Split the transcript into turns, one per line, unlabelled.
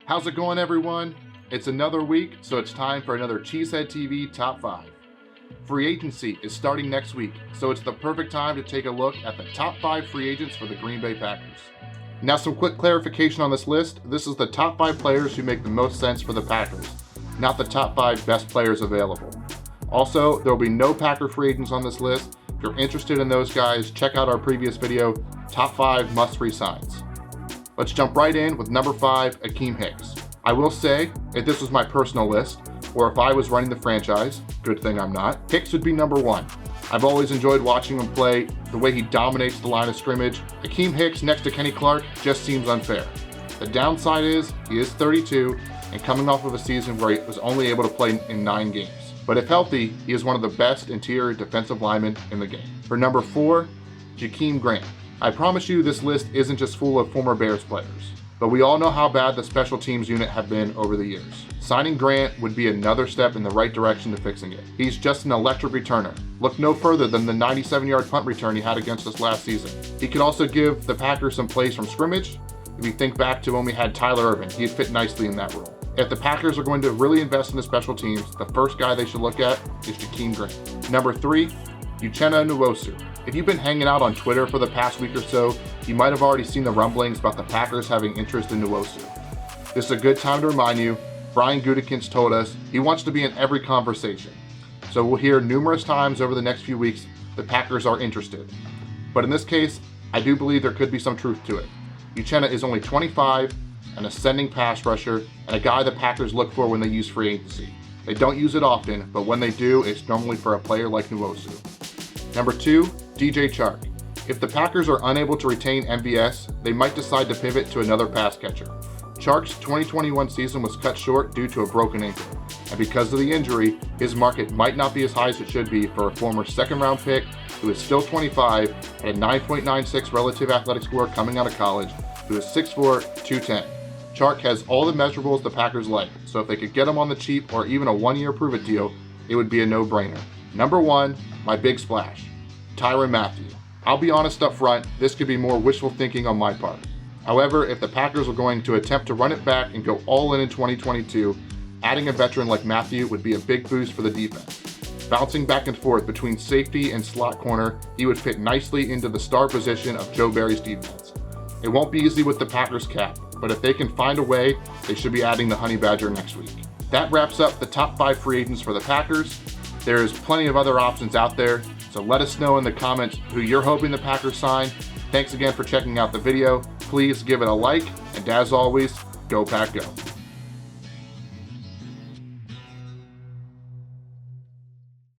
How's it going, everyone? It's another week, so it's time for another Cheesehead TV Top 5. Free agency is starting next week, so it's the perfect time to take a look at the top 5 free agents for the Green Bay Packers. Now, some quick clarification on this list. This is the top 5 players who make the most sense for the Packers, not the top 5 best players available. Also, there will be no Packer free agents on this list. If you're interested in those guys, check out our previous video, Top 5 Must Resigns. Let's jump right in with number 5, Akeem Hicks. I will say, if this was my personal list, or if I was running the franchise, good thing I'm not, Hicks would be number 1. I've always enjoyed watching him play, the way he dominates the line of scrimmage. Akeem Hicks next to Kenny Clark just seems unfair. The downside is, he is 32 and coming off of a season where he was only able to play in 9 games. But if healthy, he is one of the best interior defensive linemen in the game. For number 4, Jakeem Grant. I promise you this list isn't just full of former Bears players, but we all know how bad the special teams unit have been over the years. Signing Grant would be another step in the right direction to fixing it. He's just an electric returner. Look no further than the 97-yard punt return he had against us last season. He could also give the Packers some plays from scrimmage. If you think back to when we had Tyler Ervin, he'd fit nicely in that role. If the Packers are going to really invest in the special teams, the first guy they should look at is Jakeem Grant. Number 3, Uchenna Ngata. If you've been hanging out on Twitter for the past week or so, you might have already seen the rumblings about the Packers having interest in Ngata. This is a good time to remind you, Brian Gutekunst told us he wants to be in every conversation. So we'll hear numerous times over the next few weeks the Packers are interested. But in this case, I do believe there could be some truth to it. Uchenna is only 25, an ascending pass rusher, and a guy the Packers look for when they use free agency. They don't use it often, but when they do, it's normally for a player like Ngata. Number 2, DJ Chark. If the Packers are unable to retain MVS, they might decide to pivot to another pass catcher. Chark's 2021 season was cut short due to a broken ankle, and because of the injury, his market might not be as high as it should be for a former second-round pick who is still 25, had a 9.96 relative athletic score coming out of college, who is 6'4", 210. Chark has all the measurables the Packers like, so if they could get him on the cheap or even a 1-year prove-it deal, it would be a no-brainer. Number 1, my big splash, Tyron Matthews. I'll be honest up front, this could be more wishful thinking on my part. However, if the Packers are going to attempt to run it back and go all in 2022, adding a veteran like Matthew would be a big boost for the defense. Bouncing back and forth between safety and slot corner, he would fit nicely into the star position of Joe Barry's defense. It won't be easy with the Packers cap, but if they can find a way, they should be adding the Honey Badger next week. That wraps up the top 5 free agents for the Packers. There's plenty of other options out there, so let us know in the comments who you're hoping the Packers sign. Thanks again for checking out the video. Please give it a like, and as always, go Pack Go.